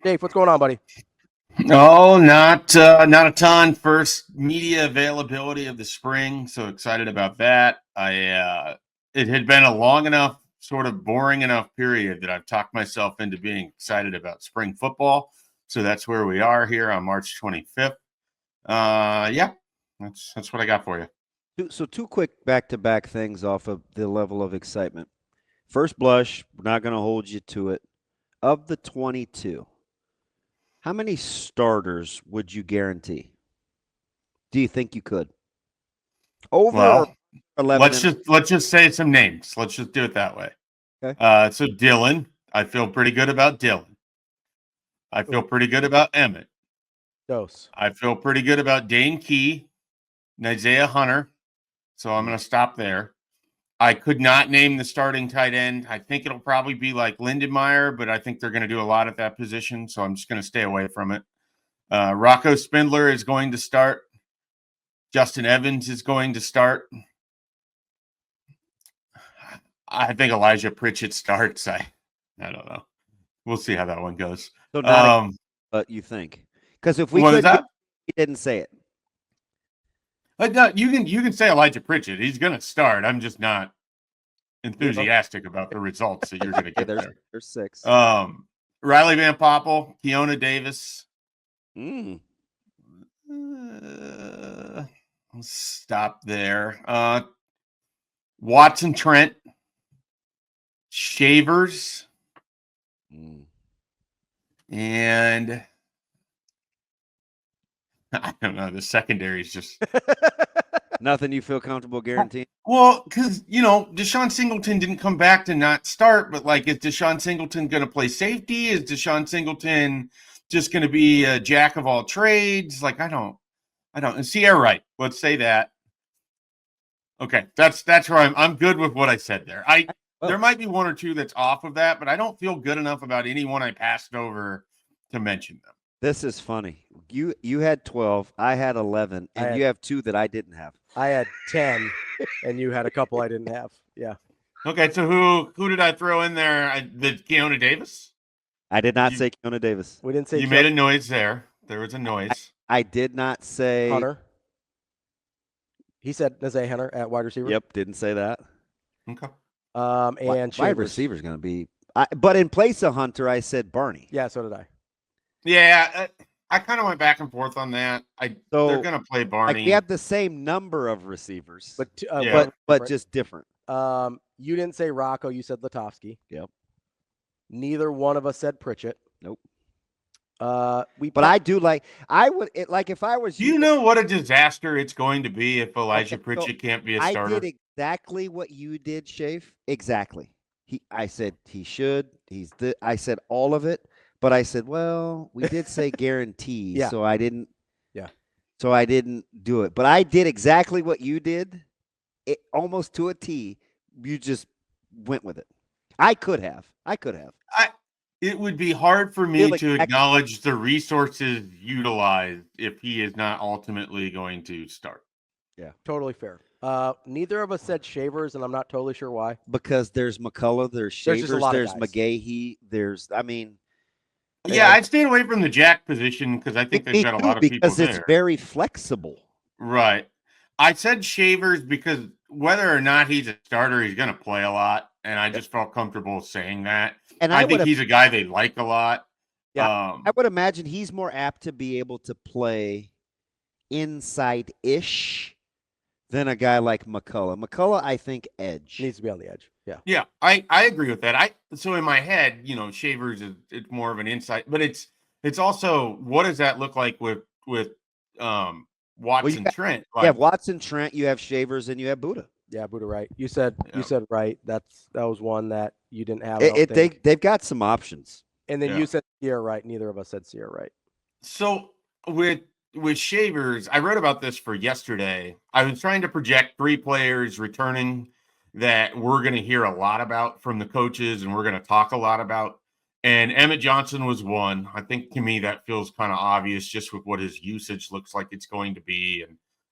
Dave, what's going on, buddy? Oh, not a ton. First media availability of the spring, so excited about that. It had been a long enough, sort of boring enough period that I've talked myself into being excited about spring football. So that's where we are here on March 25th. Yeah, that's what I got for you. So two quick back-to-back things off of the level of excitement. First blush, we're not going to hold you to it. Of the 22, how many starters would you guarantee? Do you think you could? Over 11. Let's just say some names. Let's just do it that way. Okay. So Dylan, I feel pretty good about Dylan. I feel pretty good about Emmett. Dose. I feel pretty good about Dane Key and Isaiah Hunter. So I'm going to stop there. I could not name the starting tight end. I think it'll probably be like Lindenmeyer, but I think they're going to do a lot at that position. So I'm just going to stay away from it. Rocco Spindler is going to start. Justin Evans is going to start. I think Elijah Pritchett starts. I don't know. We'll see how that one goes. So not but you think. Because if we could, he didn't say it. No, you can say Elijah Pritchett. He's going to start. I'm just not enthusiastic about the results that you're going to get there. There's 6. Riley Van Poppel, Keona Davis. I'll stop there. Watson Trent, Shavers, and I don't know. The secondary is just nothing you feel comfortable guaranteeing. Well, because Deshaun Singleton didn't come back to not start, but is Deshaun Singleton going to play safety? Is Deshaun Singleton just going to be a jack of all trades? I don't. And Sierra Wright. Let's say that. Okay, that's where I'm good with what I said there. There might be one or two that's off of that, but I don't feel good enough about anyone I passed over to mention them. This is funny. You had 12, I had 11, and you have 2 that I didn't have. I had 10, and you had a couple I didn't have. Yeah. Okay, so who did I throw in there? The Keona Davis? I did not say Keona Davis. We didn't say you made a noise there. There was a noise. I did not say Hunter. He said Isaiah Hunter at wide receiver. Yep, didn't say that. Okay. And wide receiver is going to be. But in place of Hunter, I said Barney. Yeah, so did I. Yeah, I kind of went back and forth on that. They're going to play Barney. We have the same number of receivers, but just different. You didn't say Rocco. You said Latovsky. Yep. Neither one of us said Pritchett. Nope. But I do if I was you know what a disaster it's going to be if Elijah Pritchett can't be a starter. I did exactly what you did, Schaefer. Exactly. I said he should. I said all of it, but I said, well, we did say guarantee, so I didn't. Yeah. So I didn't do it, but I did exactly what you did, almost to a T. You just went with it. I could have. It would be hard for me to acknowledge the resources utilized if he is not ultimately going to start. Yeah, totally fair. Neither of us said Shavers, and I'm not totally sure why. Because there's McCullough, there's Shavers, there's McGahee, I'd stay away from the jack position because I think they've got a lot of people there. Because it's very flexible. Right. I said Shavers because whether or not he's a starter, he's going to play a lot, and I just felt comfortable saying that. And I think he's a guy they like a lot. Yeah, I would imagine he's more apt to be able to play inside-ish than a guy like McCullough. McCullough, I think, edge. Needs to be on the edge. Yeah. Yeah, I agree with that. So in my head, Shavers it's more of an inside, but it's also what does that look like with Watson Trent? You have Watson Trent, you have Shavers, and you have Buddha. Yeah, Buddha Wright. You said right. That was one that you didn't have. They've got some options. And then you said Sierra Wright. Neither of us said Sierra Wright. So with Shavers, I wrote about this for yesterday. I was trying to project 3 players returning that we're going to hear a lot about from the coaches and we're going to talk a lot about. And Emmett Johnson was one. I think to me that feels kind of obvious just with what his usage looks like it's going to be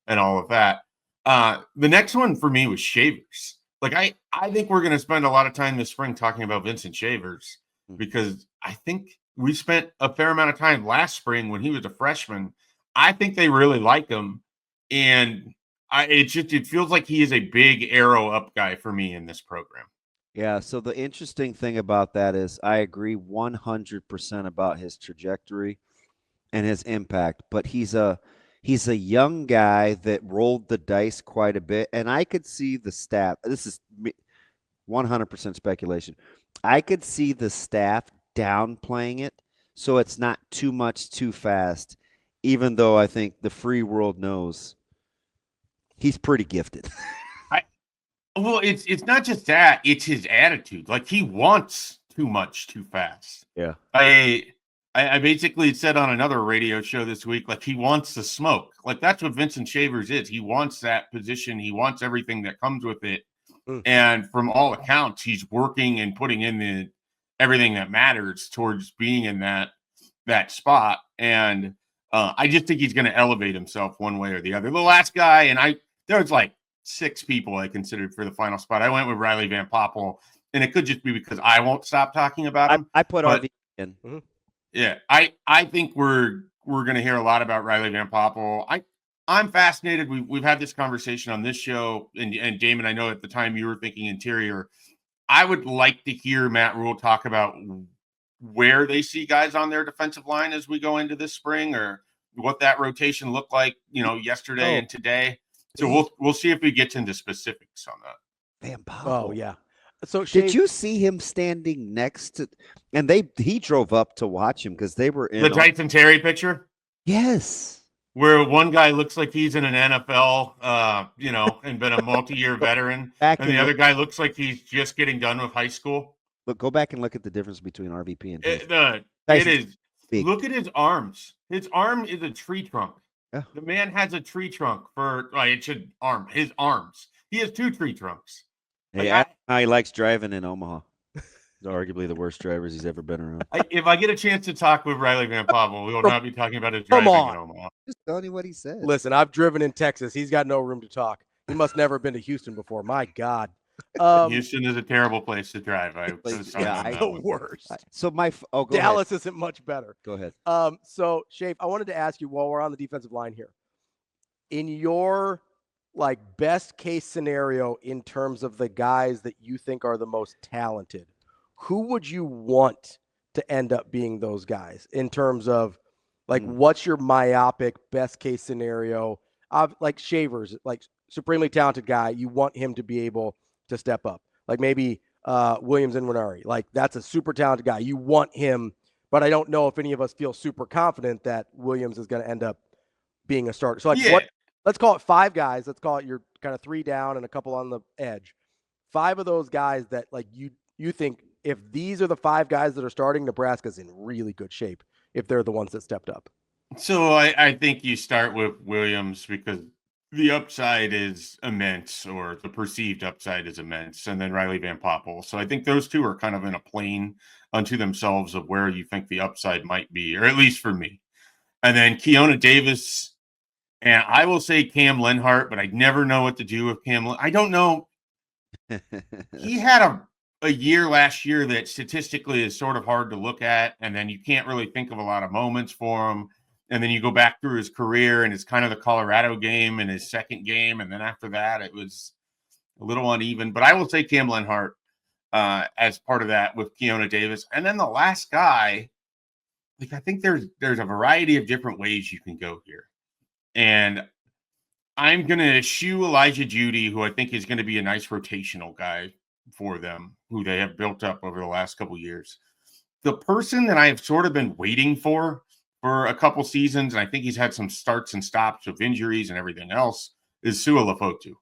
and all of that. The next one for me was Shavers. I think we're going to spend a lot of time this spring talking about Vincent Shavers because I think we spent a fair amount of time last spring when he was a freshman. I think they really like him, and it feels like he is a big arrow up guy for me in this program. Yeah, so the interesting thing about that is I agree 100% about his trajectory and his impact, but he's a young guy that rolled the dice quite a bit, and I could see the staff. This is 100% speculation. I could see the staff downplaying it so it's not too much too fast, even though I think the free world knows he's pretty gifted. Well, it's not just that; it's his attitude. Like he wants too much too fast. Yeah. I basically said on another radio show this week, like he wants the smoke. Like that's what Vincent Shavers is. He wants that position. He wants everything that comes with it. And from all accounts, he's working and putting in everything that matters towards being in that spot. And I just think he's going to elevate himself one way or the other. The last guy, and there was like 6 people I considered for the final spot. I went with Riley Van Poppel, and it could just be because I won't stop talking about him. I put RV in. Mm-hmm. Yeah, I think we're going to hear a lot about Riley Van Poppel. I'm fascinated. We've had this conversation on this show, and Damon, I know at the time you were thinking interior. I would like to hear Matt Rhule talk about where they see guys on their defensive line as we go into this spring, or what that rotation looked like, yesterday and today. So we'll see if we get into specifics on that. Van Poppel. Oh yeah. So did you see him standing next to? And he drove up to watch him because they were in the Tyson Terry picture. Yes. Where one guy looks like he's in an NFL, and been a multi-year veteran, and the other guy looks like he's just getting done with high school. Look, go back and look at the difference between RVP and it is. Big. Look at his arms. His arm is a tree trunk. Yeah. The man has a tree trunk his arms. He has 2 tree trunks. Hey, he likes driving in Omaha. Arguably the worst drivers he's ever been around. If I get a chance to talk with Riley Van Poppel, we will not be talking about his driving in Omaha. Just telling you what he said. Listen, I've driven in Texas. He's got no room to talk. He must never have been to Houston before. My God. Houston is a terrible place to drive. The worst. So go Dallas ahead. isn't much better. Go ahead. So Schaefer, I wanted to ask you while we're on the defensive line here, in your best case scenario in terms of the guys that you think are the most talented, who would you want to end up being those guys in terms of what's your myopic best case scenario of Shavers, supremely talented guy. You want him to be able to step up, maybe Williams and Winari, that's a super talented guy. You want him, but I don't know if any of us feel super confident that Williams is going to end up being a starter. So let's call it 5 guys. Let's call it your kind of 3 down and a couple on the edge. 5 of those guys that you think, if these are the 5 guys that are starting, Nebraska's in really good shape if they're the ones that stepped up. So I think you start with Williams because the upside is immense, or the perceived upside is immense, and then Riley Van Poppel. So I think those 2 are kind of in a plane unto themselves of where you think the upside might be, or at least for me. And then Keona Davis, and I will say Cam Lenhart, but I never know what to do with Cam. I don't know. He had a year last year that statistically is sort of hard to look at, and then you can't really think of a lot of moments for him. And then you go back through his career, and it's kind of the Colorado game and his second game, and then after that, it was a little uneven. But I will say Cam Lenhart as part of that with Keona Davis. And then the last guy, I think there's a variety of different ways you can go here. And I'm going to eschew Elijah Judy, who I think is going to be a nice rotational guy for them, who they have built up over the last couple of years. The person that I have sort of been waiting for a couple seasons, and I think he's had some starts and stops with injuries and everything else, is Sua Lefotu.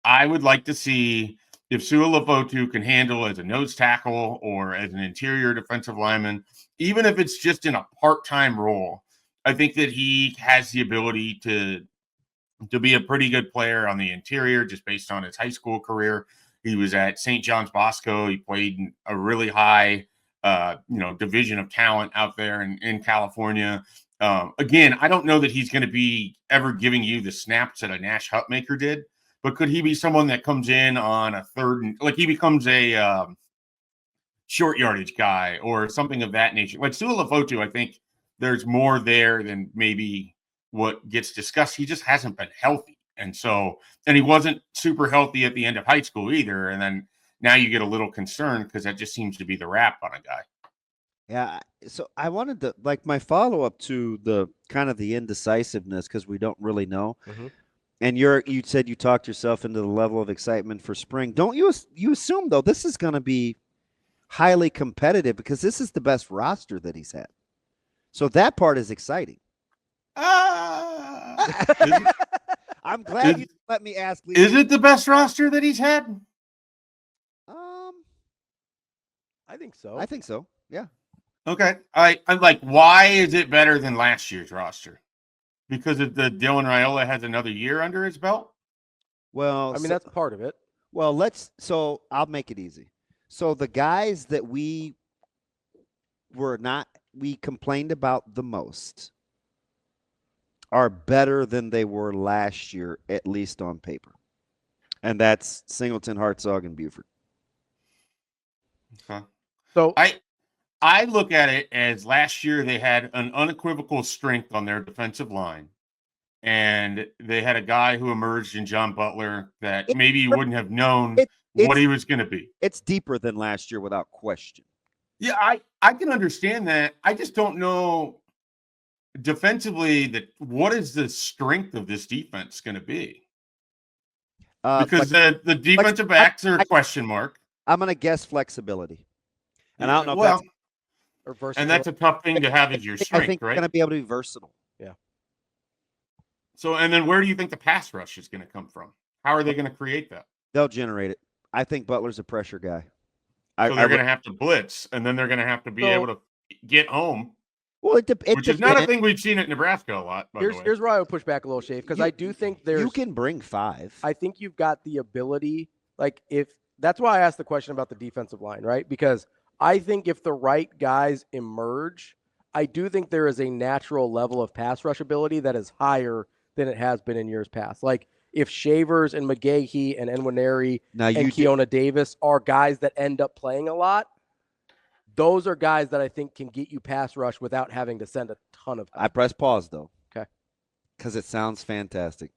I would like to see if Sua Lefotu can handle as a nose tackle or as an interior defensive lineman, even if it's just in a part-time role. I think that he has the ability to be a pretty good player on the interior just based on his high school career. He was at St. John's Bosco. He played in a really high division of talent out there in California. Again, I don't know that he's going to be ever giving you the snaps that a Nash Hutmaker did, but could he be someone that comes in on a third and he becomes a short yardage guy or something of that nature. Like Su'a-Lefotu, I think there's more there than maybe what gets discussed. He just hasn't been healthy. And he wasn't super healthy at the end of high school either. And then now you get a little concerned because that just seems to be the rap on a guy. Yeah. So I wanted to, like, my follow up to the kind of the indecisiveness, because we don't really know. Mm-hmm. And you said you talked yourself into the level of excitement for spring. Don't you assume, though, this is going to be highly competitive because this is the best roster that he's had. So that part is exciting. I'm glad you let me ask. Is it the best roster that he's had? I think so. I think so. Yeah. Okay. I'm like, why is it better than last year's roster? Because the Dylan Raiola has another year under his belt? Well, I mean, that's part of it. Well, so I'll make it easy. So the guys that we complained about the most are better than they were last year, at least on paper. And that's Singleton, Hartzog, and Buford. Okay. So I look at it as last year they had an unequivocal strength on their defensive line. And they had a guy who emerged in John Butler that maybe you wouldn't have known what he was going to be. It's deeper than last year without question. Yeah, I can understand that. I just don't know defensively what is the strength of this defense going to be? Because the defensive backs are a question mark. I'm going to guess flexibility. And I don't know if or versatile. And that's a tough thing to have as your strength, I think right? You're going to be able to be versatile. Yeah. So, and then where do you think the pass rush is going to come from? How are they going to create that? They'll generate it. I think Butler's a pressure guy. So they're going to have to blitz, and then they're going to have to be able to get home. Well, which is not a thing we've seen at Nebraska a lot. Here's where I would push back a little, Schaefer, because I do think you can bring 5. I think you've got the ability. Like, if that's why I asked the question about the defensive line, right? Because I think if the right guys emerge, I do think there is a natural level of pass rush ability that is higher than it has been in years past. Like, if Shavers and McGahee and Nwaneri and Keona Davis are guys that end up playing a lot, those are guys that I think can get you pass rush without having to send a ton of time. I press pause, though. Okay. Because it sounds fantastic.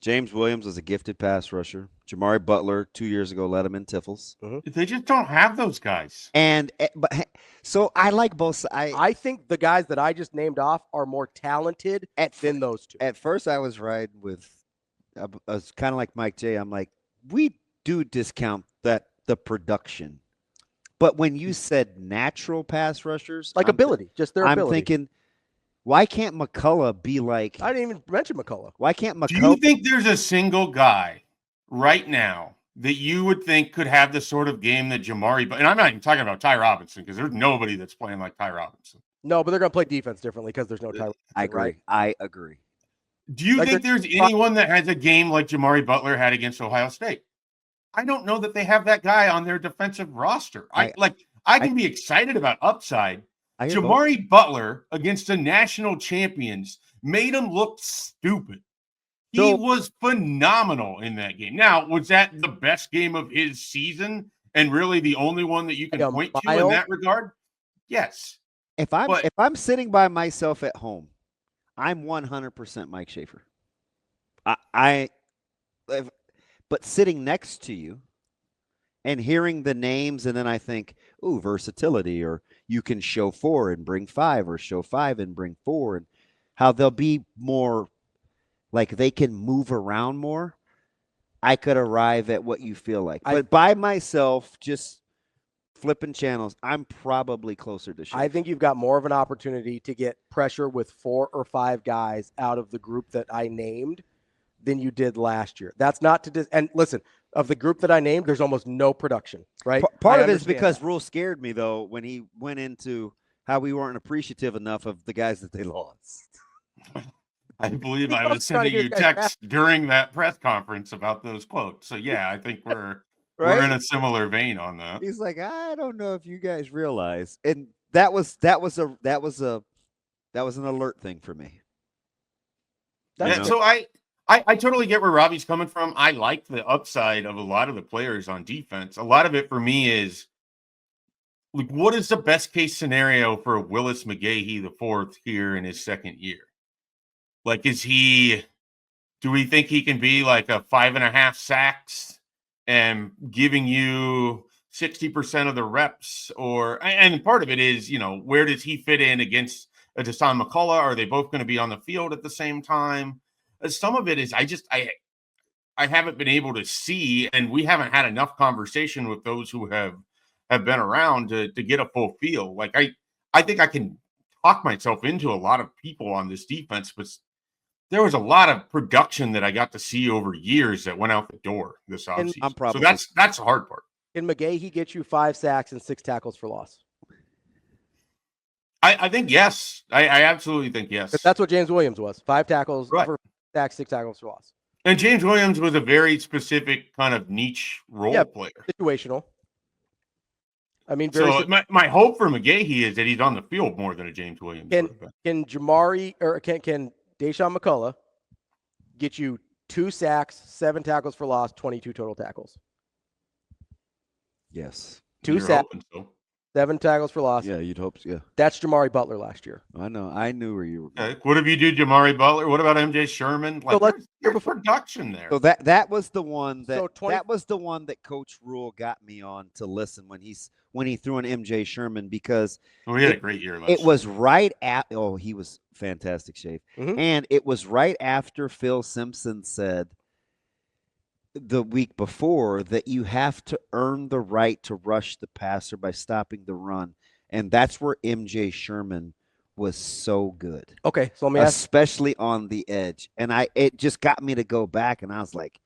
James Williams was a gifted pass rusher. Jamari Butler 2 years ago led him in Tiffles. Mm-hmm. They just don't have those guys. So I like both. I think the guys that I just named off are more talented than those two. At first, I was riding with, I was kind of like Mike J. I'm like, we do discount the production. But when you said natural pass rushers, like ability, just their ability. I'm thinking, why can't McCullough be like? I didn't even mention McCullough. Why can't McCullough? Do you think there's a single guy right now that you would think could have the sort of game that Jamari? And I'm not even talking about Ty Robinson, because there's nobody that's playing like Ty Robinson. No, but they're going to play defense differently because there's no Ty Robinson. I agree. Right? I agree. Do you think there's anyone that has a game like Jamari Butler had against Ohio State? I don't know that they have that guy on their defensive roster. I can be excited about upside. Jamari Butler against the national champions made him look stupid. He was phenomenal in that game. Now, was that the best game of his season and really the only one that you can point to in that regard? Yes. If I'm sitting by myself at home, I'm 100% Mike Schaefer. But sitting next to you and hearing the names, and then I think, ooh, versatility, or you can show 4 and bring 5, or show 5 and bring 4, and how they'll be more like they can move around more. I could arrive at what you feel like. But by myself, just flipping channels, I'm probably closer to Schaefer. I think you've got more of an opportunity to get pressure with 4 or 5 guys out of the group that I named than you did last year. That's not to and listen, of the group that I named, there's almost no production, right? Part of it is because Rhule scared me, though, when he went into how we weren't appreciative enough of the guys that they lost. I believe I was sending you texts during that press conference about those quotes. So yeah, I think we're in a similar vein on that. He's like, I don't know if you guys realize, and that was an alert thing for me. So I totally get where Ravi's coming from. I like the upside of a lot of the players on defense. A lot of it for me is like, what is the best case scenario for Willis McGahee the fourth here in his second year? Like, do we think he can be like a 5.5 sacks and giving you 60% of the reps? And part of it is, where does he fit in against a Deshaun McCullough? Are they both going to be on the field at the same time? Some of it is I haven't been able to see, and we haven't had enough conversation with those who have been around to get a full feel. Like, I think I can talk myself into a lot of people on this defense, but there was a lot of production that I got to see over years that went out the door this offseason. So that's the hard part. Can McGahee get you 5 sacks and 6 tackles for loss? I think yes. I absolutely think yes. That's what James Williams was. 5 tackles right. for sacks, 6 tackles for loss. And James Williams was a very specific kind of niche role player. Situational. I mean, my hope for McGahee is that he's on the field more than a James Williams. Can Jamari or can Deshaun McCullough get you 2 sacks, 7 tackles for loss, 22 total tackles? Yes. 2 sacks, 7 tackles for loss. Yeah, you'd hope so. Yeah. That's Jamari Butler last year. I know. I knew where you were going. Okay. What if you do Jamari Butler? What about MJ Sherman? Like, there's production there. So that was the one that was the one that Coach Rhule got me on to listen when he threw in MJ Sherman, because he had a great year last year. It was right at he was fantastic, Schaefer. Mm-hmm. And it was right after Phil Simpson said the week before that you have to earn the right to rush the passer by stopping the run. And that's where MJ Sherman was so good. Okay, so let me ask, especially on the edge. And it just got me to go back, and I was like,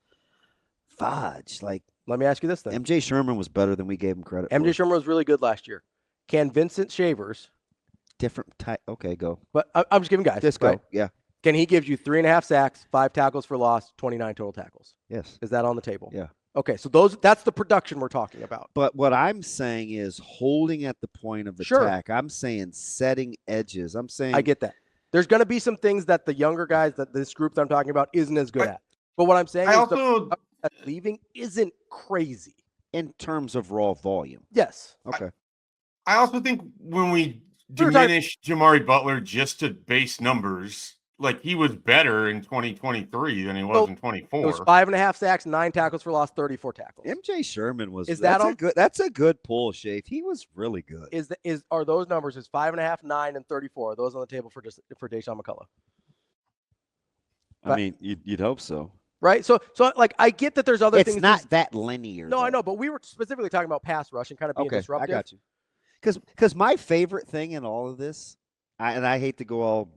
fudge. Like, let me ask you this then. MJ Sherman was better than we gave him credit for. MJ Sherman was really good last year. Can Vincent Shavers, different type? Okay, go. But I'm just giving guys. Just go. Right? Yeah. Can he give you 3.5 sacks, 5 tackles for loss, 29 total tackles? Yes. Is that on the table? Yeah. Okay, so that's the production we're talking about. But what I'm saying is holding at the point of attack. I'm saying setting edges. I'm saying I get that. There's going to be some things that the younger guys, that this group that I'm talking about, isn't as good at. But what I'm saying is the leaving isn't crazy in terms of raw volume. Yes. Okay. I also think when we diminish Jamari Butler just to base numbers, like, he was better in 2023 than he was in 24. It was 5.5 sacks, 9 tackles for loss, 34 tackles. MJ Sherman was. That's a good pull, Schaefer. He was really good. Are those numbers? Is 5.5, 9, and 34? Are those on the table for Deshaun McCullough? I mean, you'd hope so, right? So like, I get that there's other things. It's not that linear. No, I know, but we were specifically talking about pass rush and kind of being disruptive. I got you. Because my favorite thing in all of this, and I hate to go all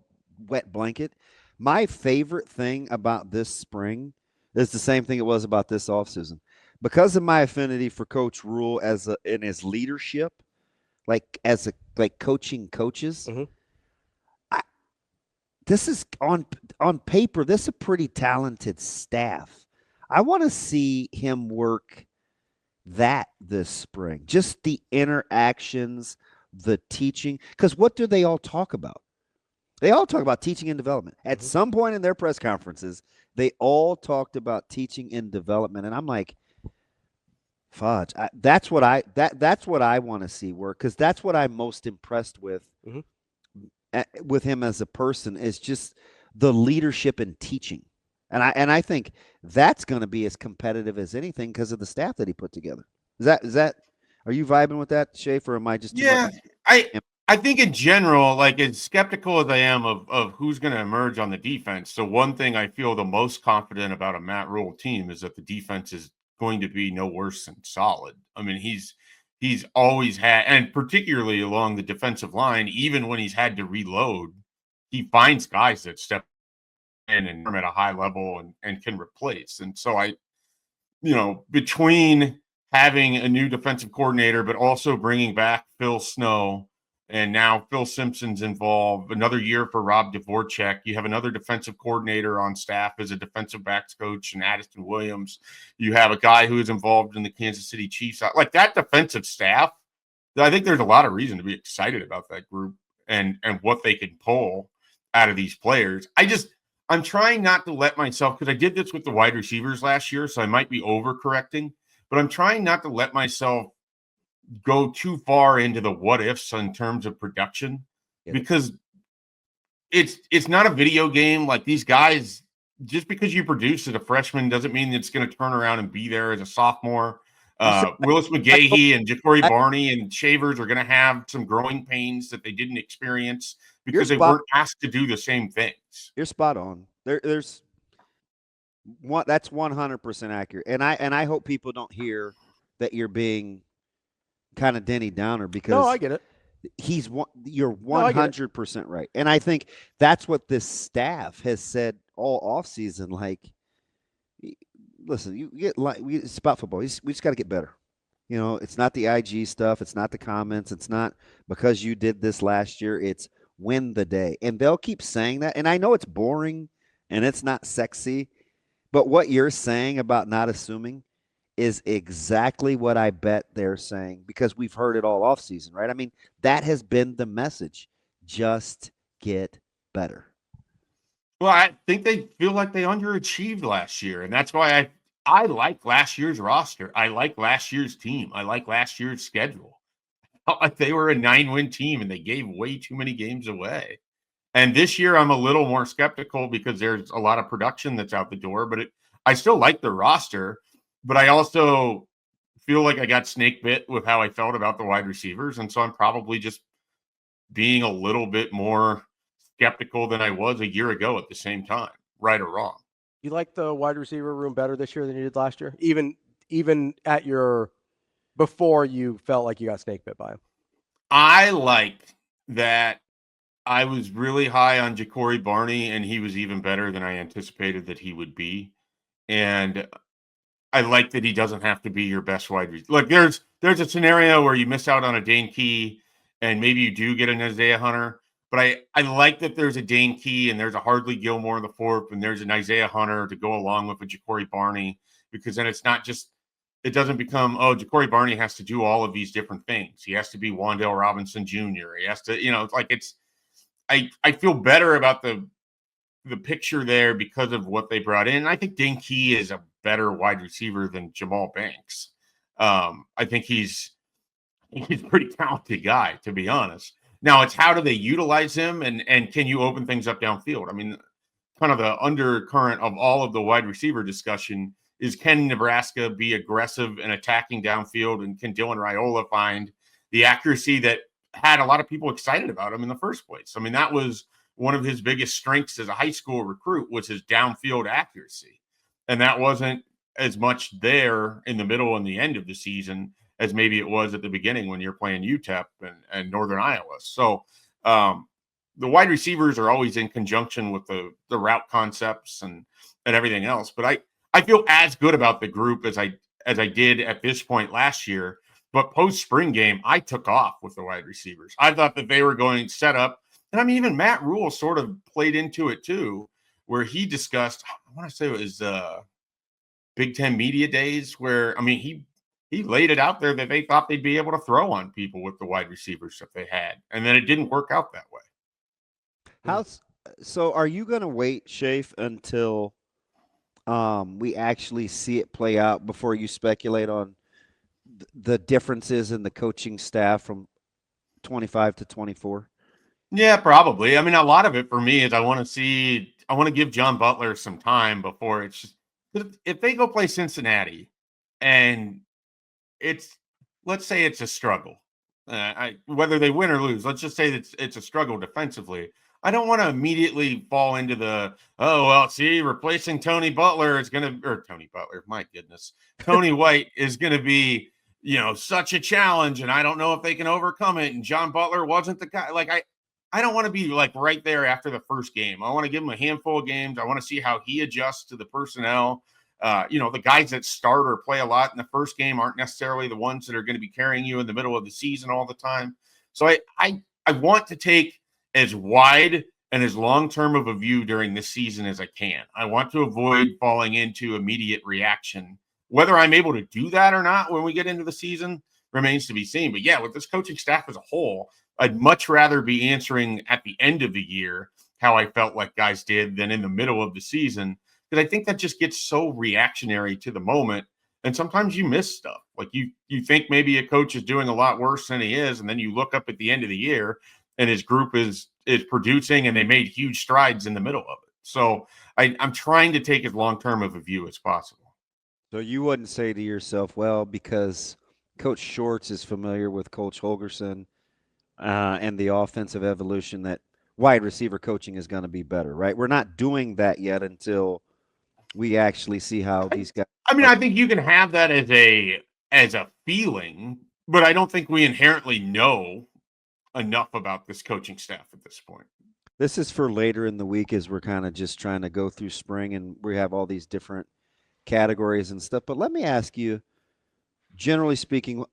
wet blanket, my favorite thing about this spring is the same thing it was about this offseason. Because of my affinity for Coach Rhule in his leadership, like coaching coaches, mm-hmm. This is on paper, this is a pretty talented staff. I want to see him work that this spring. Just the interactions, the teaching. Because what do they all talk about? They all talk about teaching and development. At some point in their press conferences, they all talked about teaching and development. And I'm like, fudge. That's what I want to see work, because that's what I'm most impressed with with him as a person, is just the leadership and teaching. And I think that's going to be as competitive as anything because of the staff that he put together. Is that are you vibing with that, Schaefer, or am I just too much? I think in general, like, as skeptical as I am of who's going to emerge on the defense, the one thing I feel the most confident about a Matt Rhule team is that the defense is going to be no worse than solid. I mean, he's always had, and particularly along the defensive line, even when he's had to reload, he finds guys that step in and at a high level and can replace. And so between having a new defensive coordinator, but also bringing back Phil Snow, and now Phil Simpson's involved, another year for Rob Dvorak. You have another defensive coordinator on staff as a defensive backs coach, and Addison Williams. You have a guy who is involved in the Kansas City Chiefs. Like, that defensive staff, I think there's a lot of reason to be excited about that group and what they can pull out of these players. I'm trying not to let myself, because I did this with the wide receivers last year, so I might be overcorrecting, but I'm trying not to let myself go too far into the what ifs in terms of production, because it's not a video game. Like, these guys, just because you produce as a freshman doesn't mean it's going to turn around and be there as a sophomore. Willis McGahee and Ja'Cory Barney and Shavers are going to have some growing pains that they didn't experience because they weren't asked to do the same things. You're spot on. There's one that's 100% accurate, and I hope people don't hear that you're being kind of Denny Downer, because no, I get it. You're 100% right, and I think that's what this staff has said all offseason. Like, listen, it's about football. We just got to get better. You know, it's not the IG stuff. It's not the comments. It's not because you did this last year. It's win the day, and they'll keep saying that. And I know it's boring and it's not sexy, but what you're saying about not assuming is exactly what I bet they're saying, because we've heard it all offseason, right? I mean, that has been the message. Just get better. Well, I think they feel like they underachieved last year, and that's why I like last year's roster. I like last year's team. I like last year's schedule. I felt like they were a 9-win team, and they gave way too many games away. And this year, I'm a little more skeptical because there's a lot of production that's out the door, but I still like the roster. But I also feel like I got snake bit with how I felt about the wide receivers. And so I'm probably just being a little bit more skeptical than I was a year ago at the same time, right or wrong. You like the wide receiver room better this year than you did last year? Even at your before you felt like you got snake bit by him? I like that I was really high on Ja'Cory Barney, and he was even better than I anticipated that he would be. And I like that he doesn't have to be your best wide receiver. Look, there's a scenario where you miss out on a Dane Key, and maybe you do get an Isaiah Hunter. But I like that there's a Dane Key and there's a Hardly Gilmore in the fourth, and there's an Isaiah Hunter to go along with a Ja'Cory Barney, because then it's not just, it doesn't become, oh, Ja'Cory Barney has to do all of these different things. He has to be Wan'Dale Robinson Jr. He has to, it's like I feel better about the picture there because of what they brought in. I think Dane Key is a better wide receiver than Jamal Banks. I think he's a pretty talented guy, to be honest. Now, it's how do they utilize him, and can you open things up downfield? I mean, kind of the undercurrent of all of the wide receiver discussion is, can Nebraska be aggressive and attacking downfield, and can Dylan Raiola find the accuracy that had a lot of people excited about him in the first place? I mean, that was one of his biggest strengths as a high school recruit, was his downfield accuracy. And that wasn't as much there in the middle and the end of the season as maybe it was at the beginning when you're playing UTEP and Northern Iowa. So the wide receivers are always in conjunction with the route concepts and everything else. But I feel as good about the group as I did at this point last year. But post spring game, I took off with the wide receivers. I thought that they were going set up. And I mean, even Matt Rhule sort of played into it too, where he discussed, I want to say it was Big Ten Media Days, where, I mean, he laid it out there that they thought they'd be able to throw on people with the wide receivers that they had. And then it didn't work out that way. So are you going to wait, Schaefer, until we actually see it play out before you speculate on the differences in the coaching staff from 25 to 24? Yeah, probably. I mean, a lot of it for me is I want to give John Butler some time before it's just, if they go play Cincinnati and let's say it's a struggle, whether they win or lose, let's just say that it's a struggle defensively. I don't want to immediately fall into replacing Tony Butler is going to, or Tony Butler, my goodness, Tony White is going to be, such a challenge, and I don't know if they can overcome it. And John Butler wasn't the guy. Like, I don't want to be like right there after the first game. I want to give him a handful of games. I want to see how he adjusts to the personnel. The guys that start or play a lot in the first game aren't necessarily the ones that are going to be carrying you in the middle of the season all the time. So I want to take as wide and as long-term of a view during this season as I can. I want to avoid falling into immediate reaction. Whether I'm able to do that or not when we get into the season remains to be seen. But yeah, with this coaching staff as a whole, I'd much rather be answering at the end of the year how I felt like guys did than in the middle of the season, because I think that just gets so reactionary to the moment And sometimes you miss stuff. Like you think maybe a coach is doing a lot worse than he is, and then you look up at the end of the year and his group is producing and they made huge strides in the middle of it. So I'm trying to take as long-term of a view as possible. So you wouldn't say to yourself, well, because Coach Shorts is familiar with Coach Holgerson and the offensive evolution, that wide receiver coaching is going to be better, right? We're not doing that yet until we actually see how these guys. I mean, I think you can have that as a feeling, but I don't think we inherently know enough about this coaching staff at this point. This is for later in the week as we're kind of just trying to go through spring and we have all these different categories and stuff. But let me ask you, generally speaking,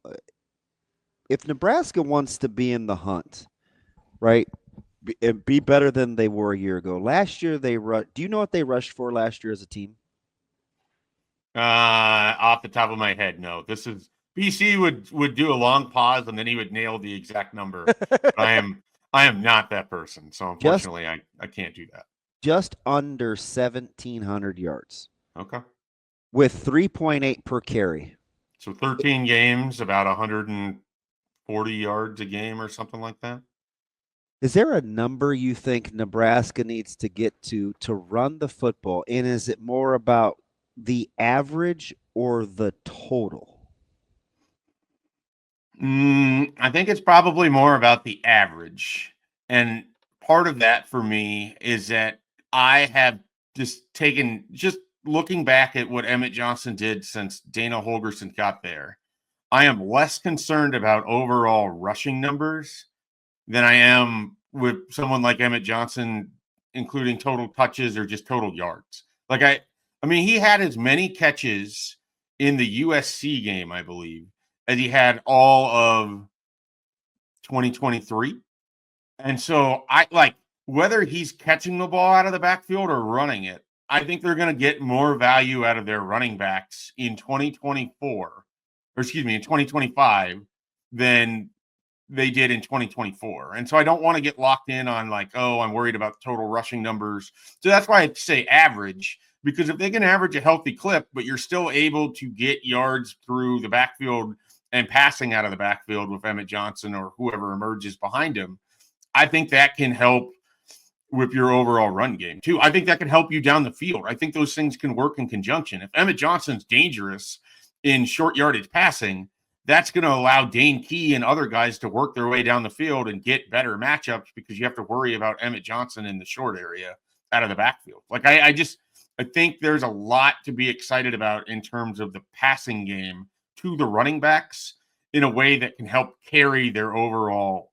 if Nebraska wants to be in the hunt, right, be better than they were a year ago. Last year they do you know what they rushed for last year as a team? Off the top of my head, no. This is BC would do a long pause and then he would nail the exact number. I am not that person, so unfortunately I can't do that. Just under 1,700 yards. Okay. With 3.8 per carry. So 13 games, about 140 yards a game or something like that. Is there a number you think Nebraska needs to get to run the football? And is it more about the average or the total? I think it's probably more about the average. And part of that for me is that I have just looking back at what Emmett Johnson did since Dana Holgerson got there, I am less concerned about overall rushing numbers than I am with someone like Emmett Johnson, including total touches or just total yards. Like I mean, he had as many catches in the USC game, I believe, as he had all of 2023. And so I like whether he's catching the ball out of the backfield or running it, I think they're going to get more value out of their running backs in 2025 than they did in 2024. And so I don't want to get locked in on like, oh, I'm worried about total rushing numbers. So that's why I say average, because if they can average a healthy clip, but you're still able to get yards through the backfield and passing out of the backfield with Emmett Johnson or whoever emerges behind him, I think that can help with your overall run game too. I think that can help you down the field. I think those things can work in conjunction. If Emmett Johnson's dangerous in short yardage passing, that's going to allow Dane Key and other guys to work their way down the field and get better matchups because you have to worry about Emmett Johnson in the short area out of the backfield. Like I think there's a lot to be excited about in terms of the passing game to the running backs in a way that can help carry their overall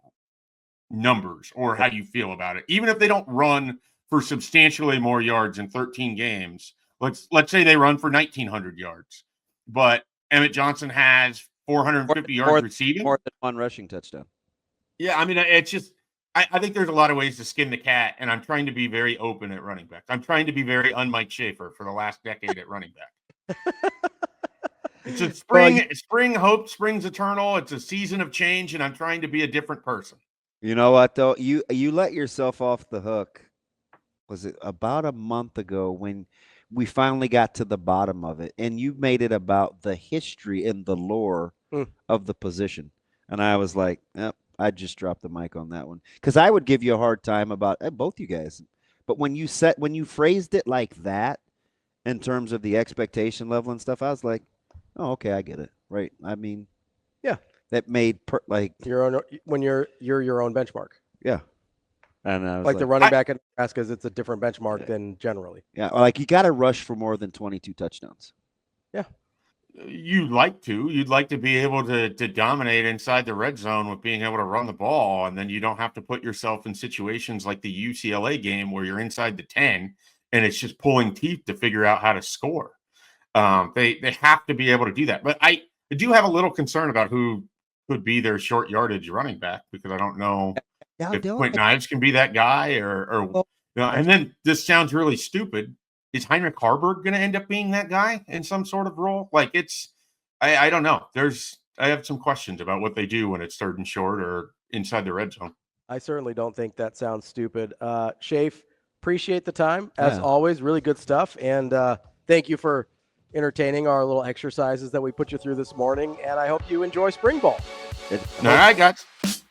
numbers or how you feel about it. Even if they don't run for substantially more yards in 13 games, let's say they run for 1,900 yards, but Emmett Johnson has 450 yards receiving. More than one rushing touchdown. Yeah, I mean, it's just I think there's a lot of ways to skin the cat, and I'm trying to be very open at running back. I'm trying to be very un-Mike Schaefer for the last decade at running back. It's a spring hope springs eternal. It's a season of change, and I'm trying to be a different person. You know what, though? You let yourself off the hook. Was it about a month ago when we finally got to the bottom of it, and you made it about the history and the lore of the position. And I was like, I just dropped the mic on that one because I would give you a hard time about both you guys. But when you phrased it like that in terms of the expectation level and stuff, I was like, oh, okay, I get it. Right. I mean, yeah, that made your own when you're your own benchmark. Yeah. And I was like the running back in Nebraska, it's a different benchmark than generally. Yeah, like you got to rush for more than 22 touchdowns. Yeah, you'd like to be able to dominate inside the red zone with being able to run the ball, and then you don't have to put yourself in situations like the UCLA game where you're inside the 10 and it's just pulling teeth to figure out how to score. They have to be able to do that, but I do have a little concern about who could be their short yardage running back because I don't know. If Quentin Ives can be that guy or you know, and then this sounds really stupid. Is Heinrich Harburg going to end up being that guy in some sort of role? Like I don't know. I have some questions about what they do when it's third and short or inside the red zone. I certainly don't think that sounds stupid. Schaefer, appreciate the time as always. Really good stuff. And thank you for entertaining our little exercises that we put you through this morning, and I hope you enjoy spring ball. All right, guys.